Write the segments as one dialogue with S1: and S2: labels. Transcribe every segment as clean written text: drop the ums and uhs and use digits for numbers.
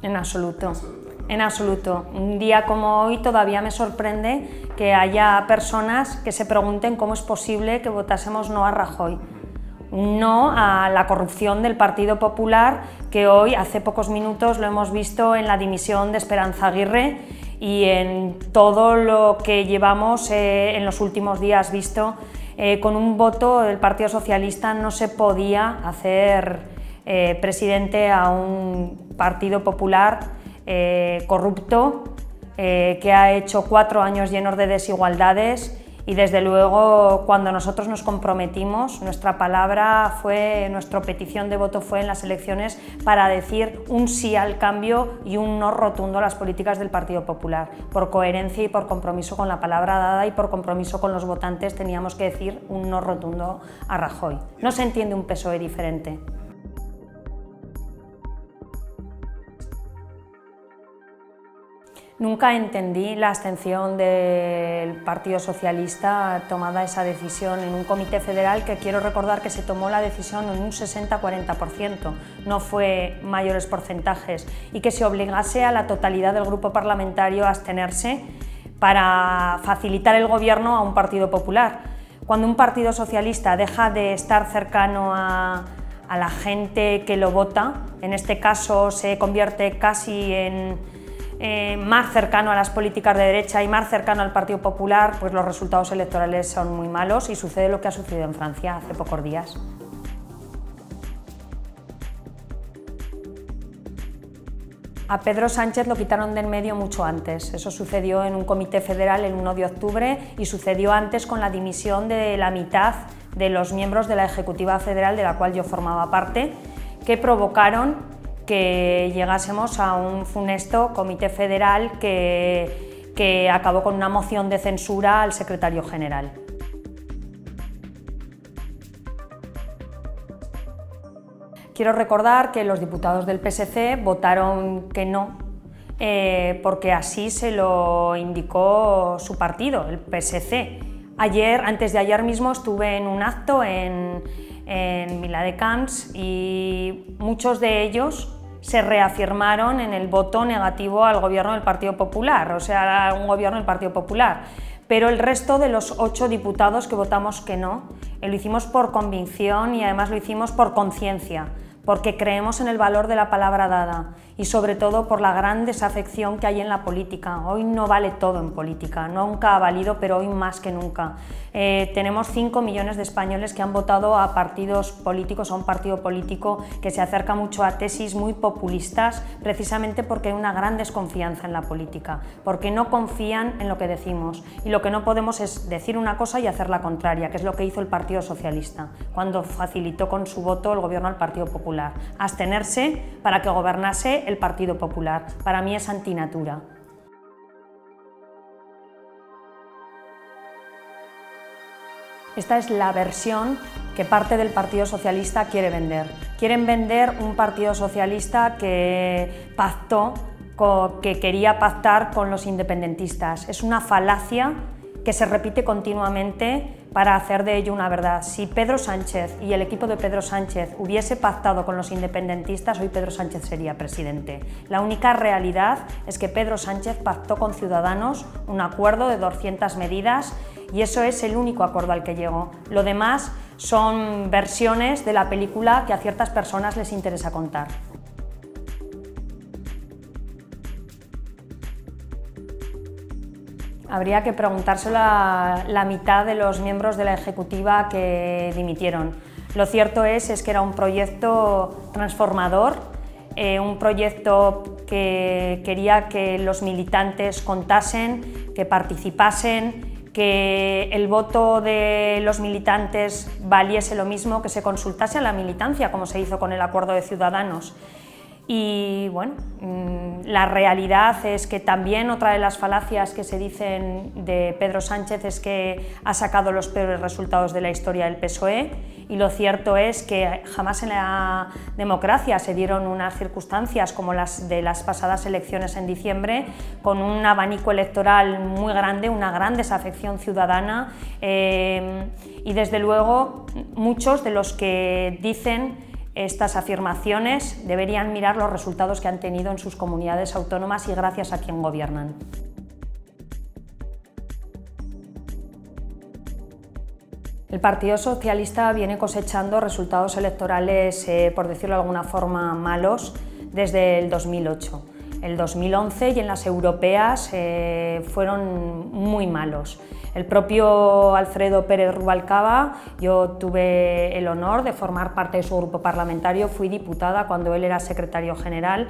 S1: En absoluto. En absoluto. Un día como hoy todavía me sorprende que haya personas que se pregunten cómo es posible que votásemos no a Rajoy. No a la corrupción del Partido Popular, que hoy, hace pocos minutos, lo hemos visto en la dimisión de Esperanza Aguirre y en todo lo que llevamos en los últimos días visto. Con un voto del Partido Socialista no se podía hacer presidente a un Partido Popular corrupto, que ha hecho 4 años llenos de desigualdades. Y desde luego, cuando nosotros nos comprometimos, nuestra palabra fue, nuestra petición de voto fue en las elecciones para decir un sí al cambio y un no rotundo a las políticas del Partido Popular. Por coherencia y por compromiso con la palabra dada y por compromiso con los votantes teníamos que decir un no rotundo a Rajoy. No se entiende un PSOE diferente. Nunca entendí la abstención del Partido Socialista tomada esa decisión en un comité federal que quiero recordar que se tomó la decisión en un 60-40%, no fue mayores porcentajes, y que se obligase a la totalidad del grupo parlamentario a abstenerse para facilitar el gobierno a un Partido Popular. Cuando un Partido Socialista deja de estar cercano a la gente que lo vota, en este caso se convierte casi en más cercano a las políticas de derecha y más cercano al Partido Popular, pues los resultados electorales son muy malos y sucede lo que ha sucedido en Francia hace pocos días. A Pedro Sánchez lo quitaron de en medio mucho antes. Eso sucedió en un comité federal el 1 de octubre y sucedió antes con la dimisión de la mitad de los miembros de la Ejecutiva Federal, de la cual yo formaba parte, que provocaron que llegásemos a un funesto comité federal que acabó con una moción de censura al secretario general. Quiero recordar que los diputados del PSC votaron que no, porque así se lo indicó su partido, el PSC. Antes de ayer mismo estuve en un acto en Viladecans y muchos de ellos se reafirmaron en el voto negativo al gobierno del Partido Popular, o sea, un gobierno del Partido Popular. Pero el resto de los 8 diputados que votamos que no, lo hicimos por convicción y además lo hicimos por conciencia, porque creemos en el valor de la palabra dada y sobre todo por la gran desafección que hay en la política. Hoy no vale todo en política, nunca ha valido, pero hoy más que nunca. Tenemos 5 millones de españoles que han votado a partidos políticos, a un partido político que se acerca mucho a tesis muy populistas, precisamente porque hay una gran desconfianza en la política, porque no confían en lo que decimos y lo que no podemos es decir una cosa y hacer la contraria, que es lo que hizo el Partido Socialista cuando facilitó con su voto el gobierno al Partido Popular. Abstenerse para que gobernase el Partido Popular. Para mí es antinatura. Esta es la versión que parte del Partido Socialista quiere vender. Quieren vender un Partido Socialista que pactó, que quería pactar con los independentistas. Es una falacia que se repite continuamente para hacer de ello una verdad. Si Pedro Sánchez y el equipo de Pedro Sánchez hubiese pactado con los independentistas, hoy Pedro Sánchez sería presidente. La única realidad es que Pedro Sánchez pactó con Ciudadanos un acuerdo de 200 medidas y eso es el único acuerdo al que llegó. Lo demás son versiones de la película que a ciertas personas les interesa contar. Habría que preguntárselo a la mitad de los miembros de la Ejecutiva que dimitieron. Lo cierto es que era un proyecto transformador, un proyecto que quería que los militantes contasen, que participasen, que el voto de los militantes valiese lo mismo, que se consultase a la militancia, como se hizo con el acuerdo de Ciudadanos. Y bueno, la realidad es que también otra de las falacias que se dicen de Pedro Sánchez es que ha sacado los peores resultados de la historia del PSOE, y lo cierto es que jamás en la democracia se dieron unas circunstancias como las de las pasadas elecciones en diciembre, con un abanico electoral muy grande, una gran desafección ciudadana y desde luego muchos de los que dicen estas afirmaciones deberían mirar los resultados que han tenido en sus comunidades autónomas y gracias a quién gobiernan. El Partido Socialista viene cosechando resultados electorales, por decirlo de alguna forma, malos desde el 2008. El 2011 y en las europeas fueron muy malos. El propio Alfredo Pérez Rubalcaba, yo tuve el honor de formar parte de su grupo parlamentario, fui diputada cuando él era secretario general,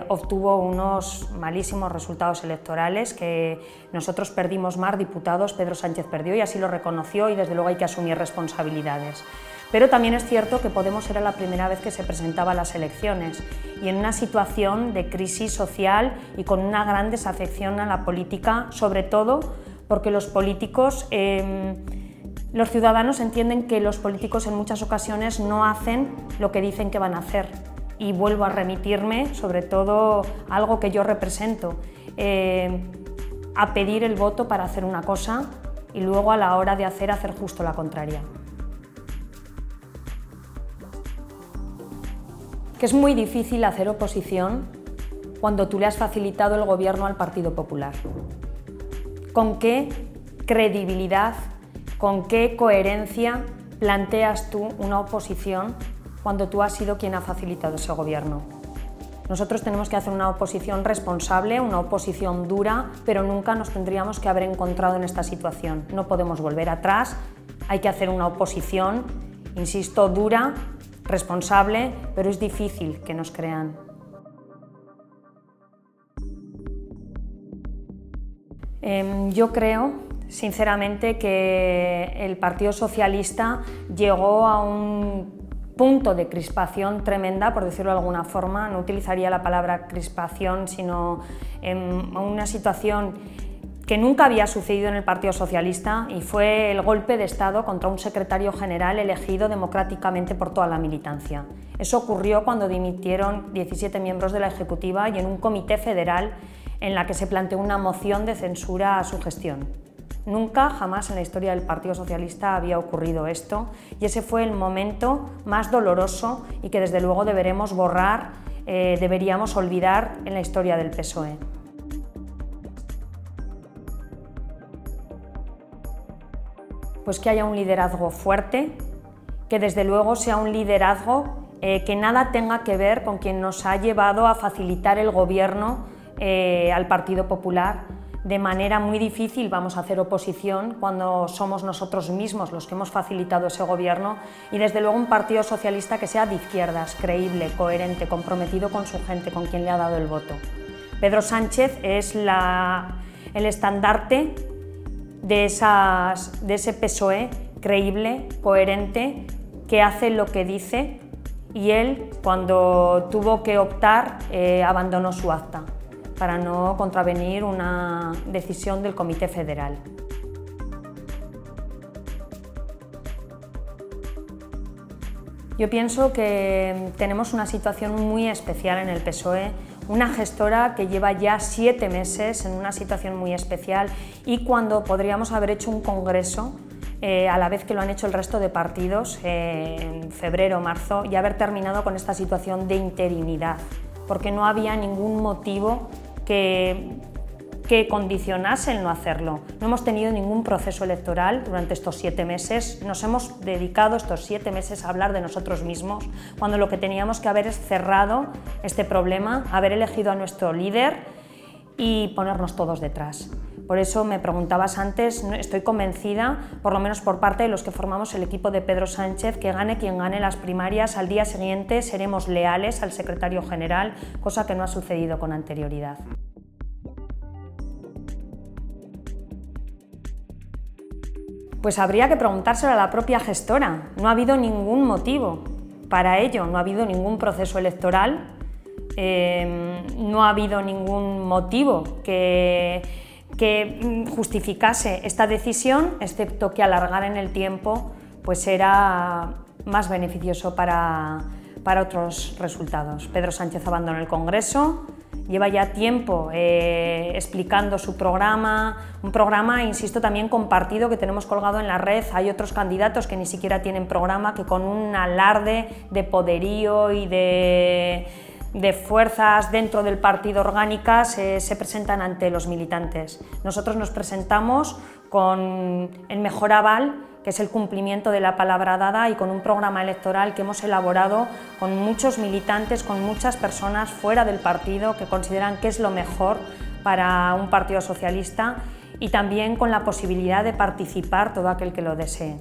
S1: obtuvo unos malísimos resultados electorales, que nosotros perdimos más diputados, Pedro Sánchez perdió y así lo reconoció, y desde luego hay que asumir responsabilidades. Pero también es cierto que Podemos era la primera vez que se presentaba a las elecciones y en una situación de crisis social y con una gran desafección a la política, sobre todo porque los políticos, los ciudadanos entienden que los políticos en muchas ocasiones no hacen lo que dicen que van a hacer. Y vuelvo a remitirme, sobre todo algo que yo represento, a pedir el voto para hacer una cosa y luego a la hora de hacer justo la contraria. Que es muy difícil hacer oposición cuando tú le has facilitado el gobierno al Partido Popular. ¿Con qué credibilidad, con qué coherencia planteas tú una oposición cuando tú has sido quien ha facilitado ese gobierno? Nosotros tenemos que hacer una oposición responsable, una oposición dura, pero nunca nos tendríamos que haber encontrado en esta situación. No podemos volver atrás, hay que hacer una oposición, insisto, dura, responsable, pero es difícil que nos crean. Yo creo, sinceramente, que el Partido Socialista llegó a un punto de crispación tremenda, por decirlo de alguna forma, no utilizaría la palabra crispación, sino una situación que nunca había sucedido en el Partido Socialista, y fue el golpe de Estado contra un secretario general elegido democráticamente por toda la militancia. Eso ocurrió cuando dimitieron 17 miembros de la Ejecutiva y en un comité federal en la que se planteó una moción de censura a su gestión. Nunca, jamás en la historia del Partido Socialista había ocurrido esto, y ese fue el momento más doloroso y que desde luego deberemos borrar, deberíamos olvidar en la historia del PSOE. Pues que haya un liderazgo fuerte, que desde luego sea un liderazgo que nada tenga que ver con quien nos ha llevado a facilitar el gobierno al Partido Popular. De manera muy difícil vamos a hacer oposición cuando somos nosotros mismos los que hemos facilitado ese gobierno, y desde luego un Partido Socialista que sea de izquierdas, creíble, coherente, comprometido con su gente, con quien le ha dado el voto. Pedro Sánchez es el estandarte de ese PSOE creíble, coherente, que hace lo que dice, y él, cuando tuvo que optar, abandonó su acta para no contravenir una decisión del Comité Federal. Yo pienso que tenemos una situación muy especial en el PSOE, una gestora que lleva ya 7 meses en una situación muy especial, y cuando podríamos haber hecho un congreso a la vez que lo han hecho el resto de partidos en febrero o marzo, y haber terminado con esta situación de interinidad, porque no había ningún motivo que condicionase el no hacerlo. No hemos tenido ningún proceso electoral durante estos 7 meses, nos hemos dedicado estos 7 meses a hablar de nosotros mismos, cuando lo que teníamos que haber es cerrado este problema, haber elegido a nuestro líder y ponernos todos detrás. Por eso me preguntabas antes, estoy convencida, por lo menos por parte de los que formamos el equipo de Pedro Sánchez, que gane quien gane las primarias, al día siguiente seremos leales al secretario general, cosa que no ha sucedido con anterioridad. Pues habría que preguntárselo a la propia gestora. No ha habido ningún motivo para ello, no ha habido ningún proceso electoral, no ha habido ningún motivo que justificase esta decisión, excepto que alargar en el tiempo pues era más beneficioso para otros resultados. Pedro Sánchez abandonó el Congreso lleva ya tiempo explicando su programa, un programa, insisto, también compartido que tenemos colgado en la red. Hay otros candidatos que ni siquiera tienen programa, que con un alarde de poderío y de fuerzas dentro del partido orgánicas se presentan ante los militantes. Nosotros nos presentamos con el mejor aval, que es el cumplimiento de la palabra dada, y con un programa electoral que hemos elaborado con muchos militantes, con muchas personas fuera del partido que consideran que es lo mejor para un partido socialista, y también con la posibilidad de participar todo aquel que lo desee.